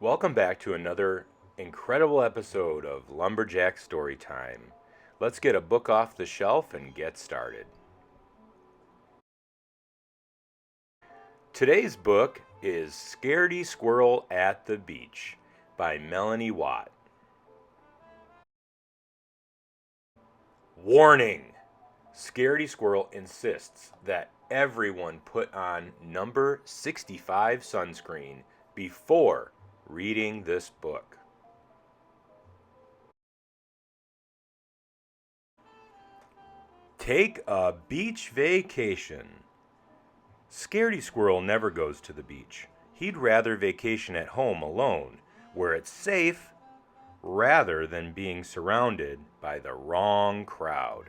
Welcome back to another incredible episode of Lumberjack Storytime. Let's get a book off the shelf and get started. Today's book is Scaredy Squirrel at the Beach by Melanie Watt. Warning! Scaredy Squirrel insists that everyone put on number 65 sunscreen before reading this book. Take a beach vacation. Scaredy Squirrel never goes to the beach. He'd rather vacation at home alone, where it's safe, rather than being surrounded by the wrong crowd.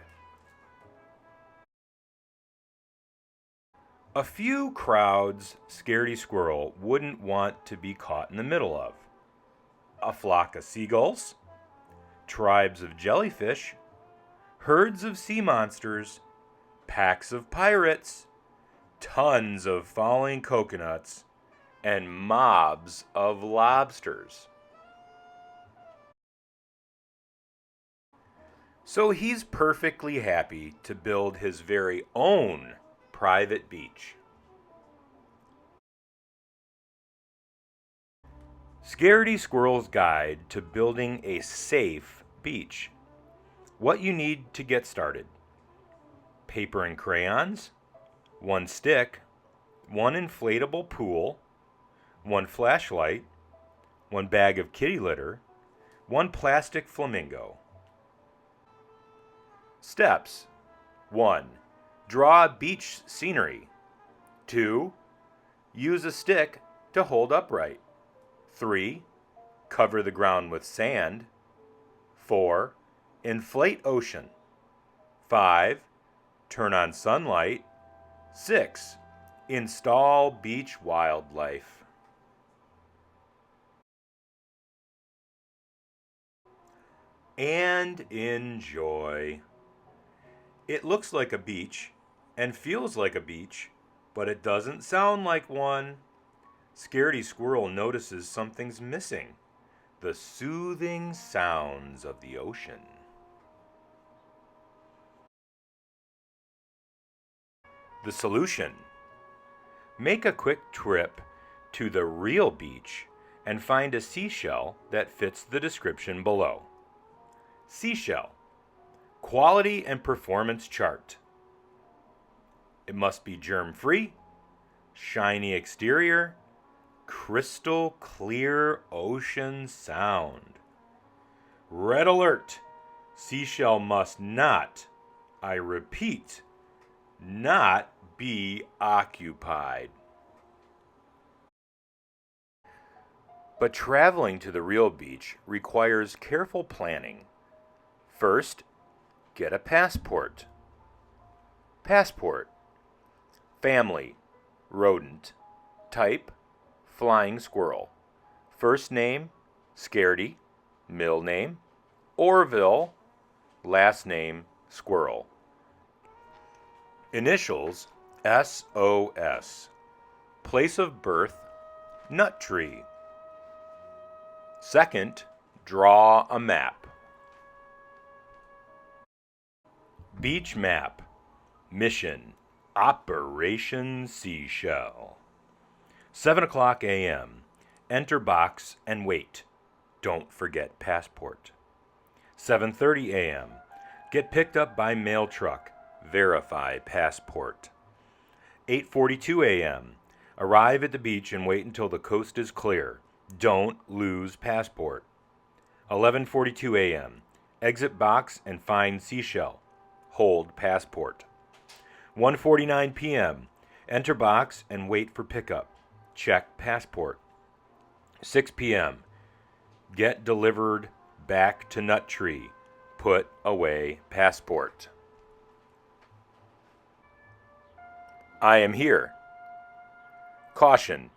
A few crowds Scaredy Squirrel wouldn't want to be caught in the middle of. A flock of seagulls, tribes of jellyfish, herds of sea monsters, packs of pirates, tons of falling coconuts, and mobs of lobsters. So he's perfectly happy to build his very own private beach. Scaredy Squirrel's Guide to Building a Safe Beach. What you need to get started: paper and crayons, one stick, one inflatable pool, one flashlight, one bag of kitty litter, one plastic flamingo. Steps: 1. Draw beach scenery. 2. Use a stick to hold upright. 3. Cover the ground with sand. 4. Inflate ocean. 5. Turn on sunlight. 6. Install beach wildlife. And enjoy. It looks like a beach and feels like a beach, but it doesn't sound like one. Scaredy Squirrel notices something's missing: the soothing sounds of the ocean. The solution: make a quick trip to the real beach and find a seashell that fits the description below. Seashell. Quality and performance chart. It must be germ-free, shiny exterior, crystal clear ocean sound. Red alert! Seashell must not, I repeat, not be occupied. But traveling to the real beach requires careful planning. First, get a passport. Passport. Family, rodent. Type, flying squirrel. First name, Scaredy. Middle name, Orville. Last name, Squirrel. Initials, SOS. Place of birth, nut tree. Second, draw a map. Beach map. Mission: Operation Seashell. 7 o'clock a.m. Enter box and wait. Don't forget passport. 7:30 a.m. Get picked up by mail truck. Verify passport. 8:42 a.m. Arrive at the beach and wait until the coast is clear. Don't lose passport. 11:42 a.m. Exit box and find seashell. Hold passport. 1:49 p.m. Enter box and wait for pickup. Check passport. 6 p.m. Get delivered back to nut tree. Put away passport. I am here. Caution: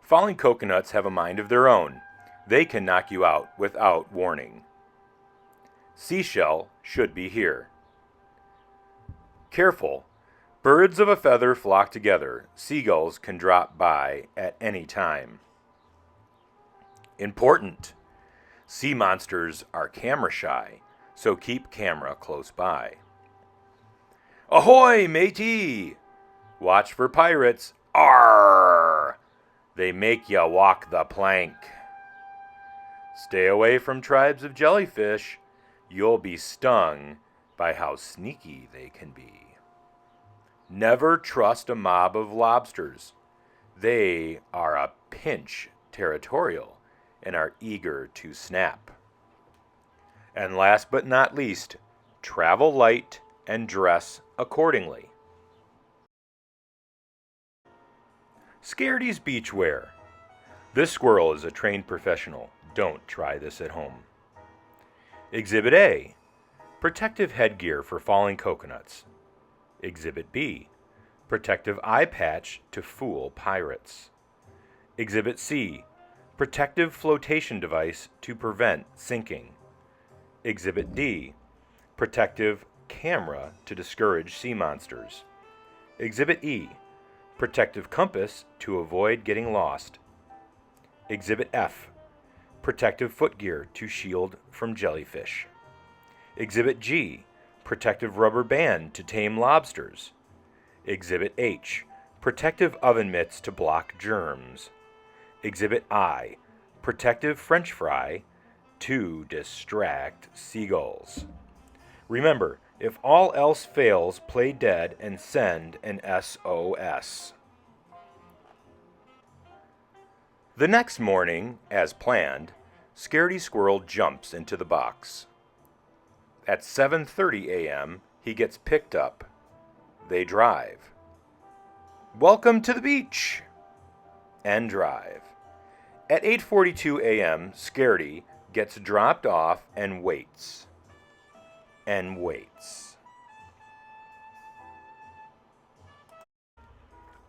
falling coconuts have a mind of their own. They can knock you out without warning. Seashell should be here. Careful. Birds of a feather flock together. Seagulls can drop by at any time. Important! Sea monsters are camera shy, so keep camera close by. Ahoy, matey! Watch for pirates. Arr! They make ya walk the plank. Stay away from tribes of jellyfish. You'll be stung by how sneaky they can be. Never trust a mob of lobsters. They are a pinch territorial and are eager to snap. And last but not least, travel light and dress accordingly. Scaredy's beachwear. This squirrel is a trained professional. Don't try this at home. Exhibit A, protective headgear for falling coconuts. Exhibit B, protective eye patch to fool pirates. Exhibit C, protective flotation device to prevent sinking. Exhibit D, protective camera to discourage sea monsters. Exhibit E, protective compass to avoid getting lost. Exhibit F, protective footgear to shield from jellyfish. Exhibit G, protective rubber band to tame lobsters. Exhibit H, protective oven mitts to block germs. Exhibit I, protective French fry to distract seagulls. Remember, if all else fails, play dead and send an SOS. The next morning, as planned, Scaredy Squirrel jumps into the box. At 7:30 a.m., he gets picked up. They drive. Welcome to the beach! And drive. At 8:42 a.m., Scaredy gets dropped off and waits. And waits.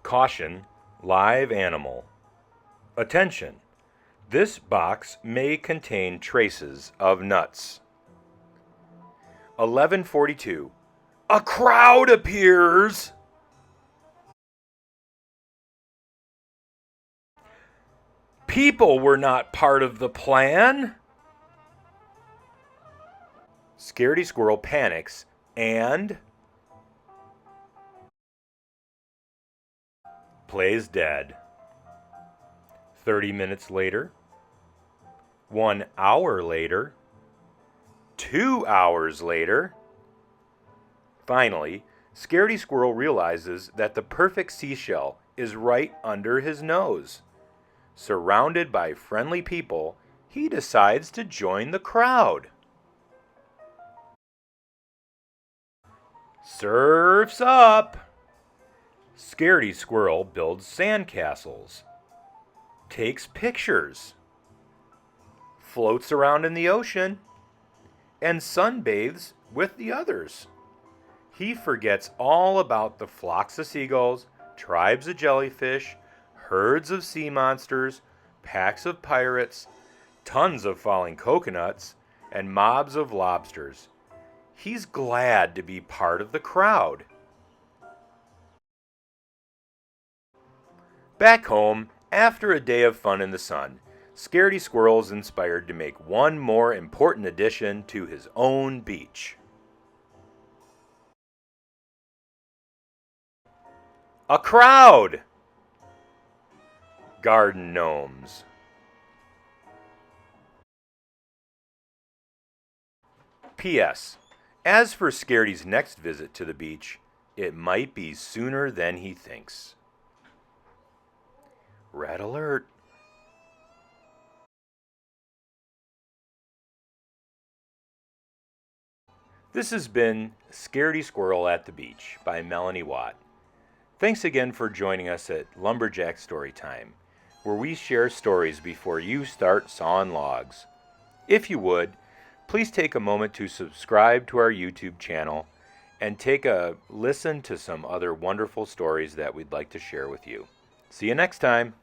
Caution, live animal. Attention! This box may contain traces of nuts. 11:42. A crowd appears! People were not part of the plan! Scaredy Squirrel panics and plays dead. 30 minutes later, 1 hour later, 2 hours later. Finally, Scaredy Squirrel realizes that the perfect seashell is right under his nose. Surrounded by friendly people, he decides to join the crowd. Surf's up! Scaredy Squirrel builds sandcastles, takes pictures, floats around in the ocean, and sunbathes with the others. He forgets all about the flocks of seagulls, tribes of jellyfish, herds of sea monsters, packs of pirates, tons of falling coconuts, and mobs of lobsters. He's glad to be part of the crowd. Back home, after a day of fun in the sun, Scaredy Squirrel is inspired to make one more important addition to his own beach. A crowd! Garden gnomes. P.S. As for Scaredy's next visit to the beach, it might be sooner than he thinks. Red alert! This has been Scaredy Squirrel at the Beach by Melanie Watt. Thanks again for joining us at Lumberjack Storytime, where we share stories before you start sawing logs. If you would, please take a moment to subscribe to our YouTube channel and take a listen to some other wonderful stories that we'd like to share with you. See you next time.